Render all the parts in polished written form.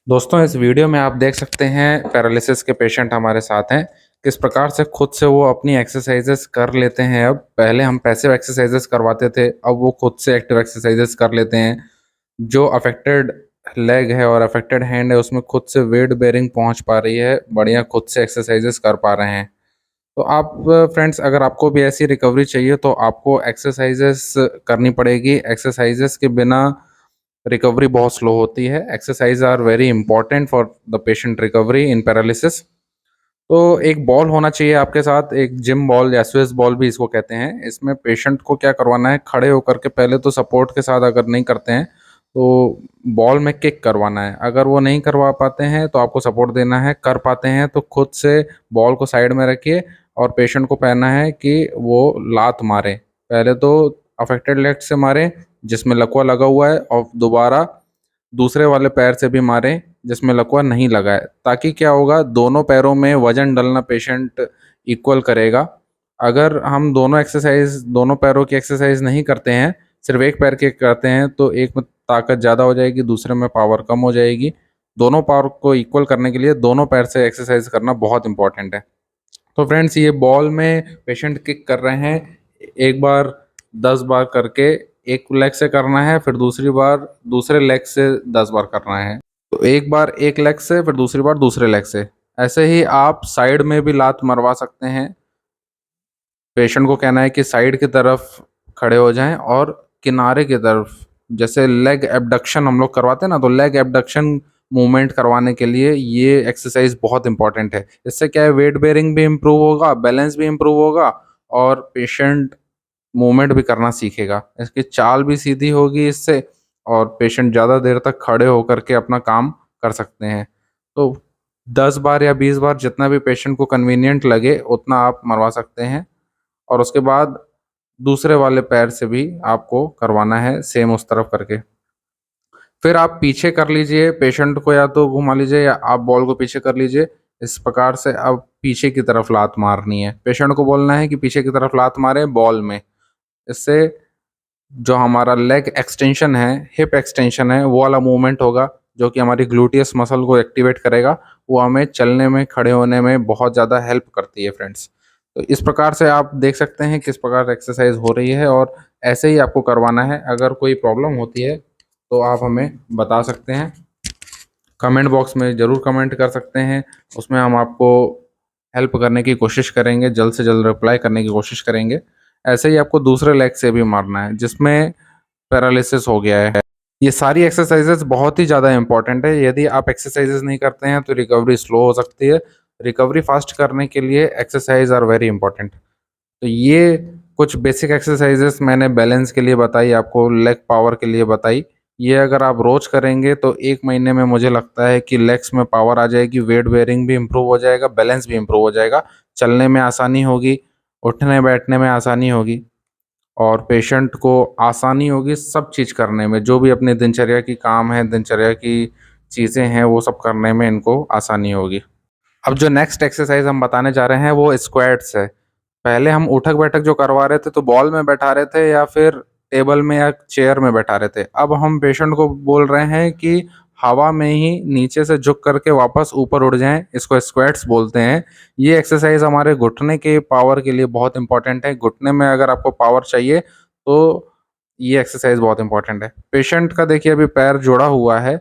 दोस्तों इस वीडियो में आप देख सकते हैं पैरालिसिस के पेशेंट हमारे साथ हैं। किस प्रकार से खुद से वो अपनी एक्सरसाइजेस कर लेते हैं। अब पहले हम पैसिव एक्सरसाइजेस करवाते थे, अब वो खुद से एक्टिव एक्सरसाइजेस कर लेते हैं। जो अफेक्टेड लेग है और अफेक्टेड हैंड है उसमें खुद से वेट बेयरिंग पहुंच पा रही है, बढ़िया खुद से एक्सरसाइजेस कर पा रहे हैं। तो आप फ्रेंड्स, अगर आपको भी ऐसी रिकवरी चाहिए तो आपको एक्सरसाइजेस करनी पड़ेगी। एक्सरसाइजेस के बिना रिकवरी बहुत स्लो होती है। Exercise are very important for the patient recovery in paralysis. तो एक बॉल होना चाहिए आपके साथ, एक जिम बॉल या स्विस बॉल भी इसको कहते हैं। इसमें पेशेंट को क्या करवाना है, खड़े होकर के पहले तो सपोर्ट के साथ अगर नहीं करते हैं तो बॉल में किक करवाना है। अगर वो नहीं करवा पाते हैं तो आपको सपोर्ट देना है। कर पाते हैं तो खुद से बॉल को साइड में रखिए और पेशेंट को कहना है कि वो लात मारे। पहले तो अफेक्टेड लेग से मारे जिसमें लकवा लगा हुआ है, और दोबारा दूसरे वाले पैर से भी मारें जिसमें लकवा नहीं लगा है। ताकि क्या होगा, दोनों पैरों में वजन डलना पेशेंट इक्वल करेगा। अगर हम दोनों पैरों की एक्सरसाइज नहीं करते हैं, सिर्फ एक पैर के करते हैं, तो एक में ताकत ज़्यादा हो जाएगी, दूसरे में पावर कम हो जाएगी। दोनों पावर को इक्वल करने के लिए दोनों पैर से एक्सरसाइज करना बहुत इंपॉर्टेंट है। तो फ्रेंड्स, ये बॉल में पेशेंट किक कर रहे हैं। एक बार 10 बार करके एक लेग से करना है, फिर दूसरी बार दूसरे लेग से 10 बार करना है। तो एक बार एक लेग से, फिर दूसरी बार दूसरे लेग से। ऐसे ही आप साइड में भी लात मरवा सकते हैं। पेशेंट को कहना है कि साइड की तरफ खड़े हो जाएं और किनारे की तरफ, जैसे लेग एबडक्शन हम लोग करवाते हैं ना, तो लेग एबडक्शन मूवमेंट करवाने के लिए ये एक्सरसाइज बहुत इंपॉर्टेंट है। इससे क्या है, वेट बेयरिंग भी इम्प्रूव होगा, बैलेंस भी इम्प्रूव होगा और पेशेंट मूवमेंट भी करना सीखेगा। इसकी चाल भी सीधी होगी इससे, और पेशेंट ज़्यादा देर तक खड़े होकर के अपना काम कर सकते हैं। तो 10 बार या 20 बार जितना भी पेशेंट को कन्वीनियंट लगे उतना आप मरवा सकते हैं। और उसके बाद दूसरे वाले पैर से भी आपको करवाना है, सेम उस तरफ करके। फिर आप पीछे कर लीजिए पेशेंट को, या तो घुमा लीजिए या आप बॉल को पीछे कर लीजिए। इस प्रकार से अब पीछे की तरफ लात मारनी है। पेशेंट को बोलना है कि पीछे की तरफ लात मारे बॉल में। इससे जो हमारा लेग एक्सटेंशन है, हिप एक्सटेंशन है, वो वाला मूवमेंट होगा जो कि हमारी ग्लूटियस मसल को एक्टिवेट करेगा। वो हमें चलने में, खड़े होने में बहुत ज़्यादा हेल्प करती है फ्रेंड्स। तो इस प्रकार से आप देख सकते हैं किस प्रकार एक्सरसाइज हो रही है, और ऐसे ही आपको करवाना है। अगर कोई प्रॉब्लम होती है तो आप हमें बता सकते हैं, कमेंट बॉक्स में ज़रूर कमेंट कर सकते हैं। उसमें हम आपको हेल्प करने की कोशिश करेंगे, जल्द से जल्द रिप्लाई करने की कोशिश करेंगे। ऐसे ही आपको दूसरे लेग से भी मारना है जिसमें पैरालिसिस हो गया है। ये सारी एक्सरसाइजेज बहुत ही ज़्यादा इंपॉर्टेंट है। यदि आप एक्सरसाइजेज नहीं करते हैं तो रिकवरी स्लो हो सकती है। रिकवरी फास्ट करने के लिए एक्सरसाइज आर वेरी इंपॉर्टेंट। तो ये कुछ बेसिक एक्सरसाइजेस मैंने बैलेंस के लिए बताई, आपको लेग पावर के लिए बताई। ये अगर आप रोज करेंगे तो 1 महीने में मुझे लगता है कि लेग्स में पावर आ जाएगी, वेट बेयरिंग भी इम्प्रूव हो जाएगा, बैलेंस भी इम्प्रूव हो जाएगा, चलने में आसानी होगी, उठने बैठने में आसानी होगी, और पेशेंट को आसानी होगी सब चीज़ करने में। जो भी अपने दिनचर्या की काम है, दिनचर्या की चीज़ें हैं, वो सब करने में इनको आसानी होगी। अब जो नेक्स्ट एक्सरसाइज हम बताने जा रहे हैं वो स्क्वाट्स है। पहले हम उठक बैठक जो करवा रहे थे तो बॉल में बैठा रहे थे या फिर टेबल में या चेयर में बैठा रहे थे। अब हम पेशेंट को बोल रहे हैं कि हवा में ही नीचे से झुक करके वापस ऊपर उड़ जाएं, इसको स्क्वाट्स बोलते हैं। ये एक्सरसाइज हमारे घुटने के पावर के लिए बहुत इंपॉर्टेंट है। घुटने में अगर आपको पावर चाहिए तो ये एक्सरसाइज बहुत इंपॉर्टेंट है। पेशेंट का देखिए अभी पैर जुड़ा हुआ है,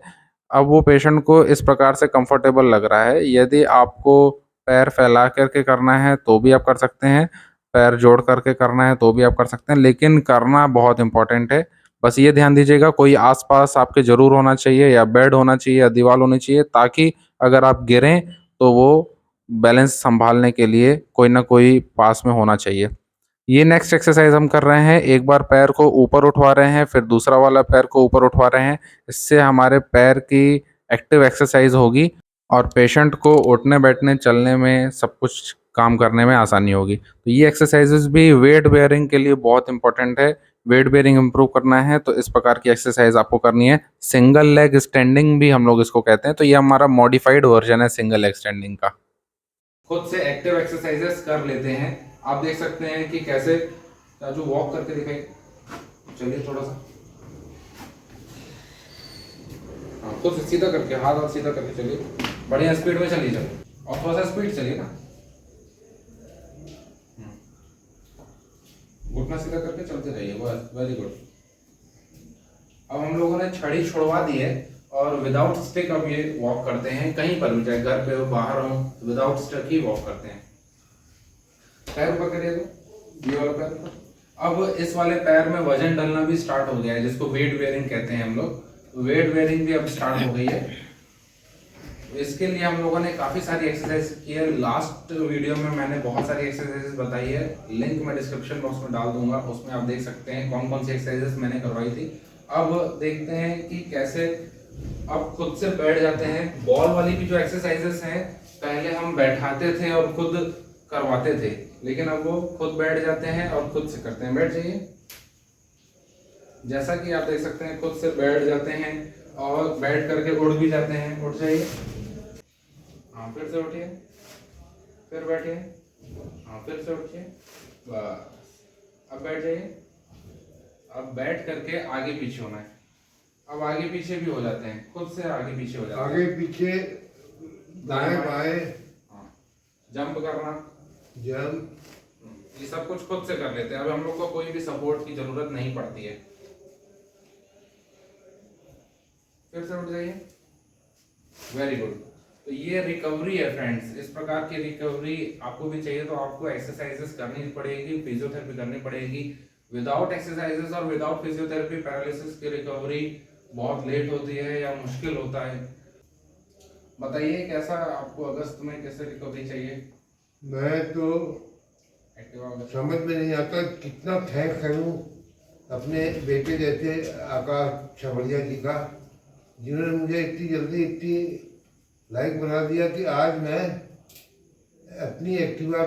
अब वो पेशेंट को इस प्रकार से कंफर्टेबल लग रहा है। यदि आपको पैर फैला करके करना है तो भी आप कर सकते हैं, पैर जोड़ करके करना है तो भी आप कर सकते हैं, लेकिन करना बहुत इंपॉर्टेंट है। बस ये ध्यान दीजिएगा, कोई आसपास आपके ज़रूर होना चाहिए, या बेड होना चाहिए या दीवार होनी चाहिए, ताकि अगर आप गिरें तो वो बैलेंस संभालने के लिए कोई ना कोई पास में होना चाहिए। ये नेक्स्ट एक्सरसाइज हम कर रहे हैं, एक बार पैर को ऊपर उठवा रहे हैं, फिर दूसरा वाला पैर को ऊपर उठवा रहे हैं। इससे हमारे पैर की एक्टिव एक्सरसाइज होगी और पेशेंट को उठने बैठने चलने में, सब कुछ काम करने में आसानी होगी। तो ये एक्सरसाइजेस भी वेट बेयरिंग के लिए बहुत इंपॉर्टेंट है। वेट बेयरिंग इम्प्रूव करना है तो इस प्रकार की एक्सरसाइज आपको करनी है। सिंगल लेग स्टैंडिंग भी हम लोग इसको कहते हैं। तो ये हमारा मॉडिफाइड वर्जन है सिंगल लेग स्टैंडिंग का। खुद से एक्टिव एक्सरसाइजेस कर लेते हैं। आप देख सकते हैं कि कैसे राजू वॉक करके दिखाई। चलिए थोड़ा सा, हाँ, खुद से सीधा करके, हाथ और सीधा करके चलिए, बढ़िया स्पीड में चलिए चलो, और थोड़ा सा स्पीड चलिए ना। घुटना सीधा करके चलते रहिए, बस, वेरी गुड। अब हम लोगों ने छड़ी छुड़वा दी है और विदाउट स्टिक अब ये वॉक करते हैं, कहीं पर भी, चाहे घर पे हो बाहर हो, विदाउट स्टिक ही वॉक करते हैं। पैर ऊपर करिए तो, ये वाला पैर ऊपर। अब इस वाले पैर में वजन डलना भी स्टार्ट हो गया है, जिसको वेट बेयरिंग कहते हैं हम लोग। वेट बेयरिंग भी अब स्टार्ट हो गई है। इसके लिए हम लोगों ने काफी सारी एक्सरसाइज की है। लास्ट वीडियो में मैंने बहुत सारी एक्सरसाइजेस बताई है, लिंक मैं डिस्क्रिप्शन बॉक्स में डाल दूंगा, उसमें आप देख सकते हैं कौन कौन सी एक्सरसाइजेस मैंने करवाई थी। अब देखते हैं कि कैसे अब खुद से बैठ जाते हैं। बॉल वाली भी जो एक्सरसाइजेस हैं, पहले हम बैठाते थे और खुद करवाते थे, लेकिन अब वो खुद बैठ जाते हैं और खुद से करते हैं। बैठ जाइए, जैसा कि आप देख सकते हैं, खुद से बैठ जाते हैं और बैठ करके उड़ भी जाते हैं। उठ जाइए, हाँ, फिर से उठिए, फिर बैठिए, हाँ, फिर से उठिए, बस। अब बैठ जाइए। अब बैठ करके आगे पीछे होना है। अब आगे पीछे भी हो जाते हैं, खुद से आगे पीछे हो जाते हैं, आगे पीछे, दाएं बाएं, हाँ, जंप करना, जंप, ये सब कुछ खुद से कर लेते हैं। अब हम लोग को कोई भी सपोर्ट की जरूरत नहीं पड़ती है। फिर से उठ जाइए, वेरी गुड। तो ये रिकवरी है फ्रेंड्स। इस प्रकार की रिकवरी आपको भी चाहिए तो आपको एक्सरसाइजेस करनी पड़ेगी, फिजियोथेरेपी करनी पड़ेगी। विदाउट एक्सरसाइजेस और विदाउट फिजियोथेरेपी पैरालिसिस की रिकवरी बहुत लेट होती है या मुश्किल होता है। बताइए कैसा आपको अगस्त में कैसे रिकवरी चाहिए? मैं तो एक्टिवा में समझ में नहीं आता कितना थैंक करूं अपने बेटे जैसे आकाश छबड़िया जी का, जिन्होंने मुझे इतनी जल्दी इतनी लाइक बना दिया कि आज मैं अपनी एक्टिवा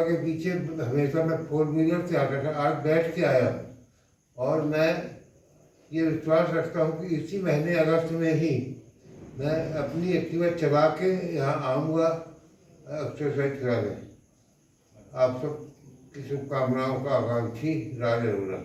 के पीछे हमेशा मैं फोर व्हीलर से आता था, आज बैठ के आया हूँ। और मैं ये विश्वास रखता हूँ कि इसी महीने अगस्त में ही मैं अपनी एक्टिवा चला के यहाँ आऊँगा एक्सरसाइज कराने। आप सब की शुभकामनाओं का आकांक्षी राज अरोड़ा।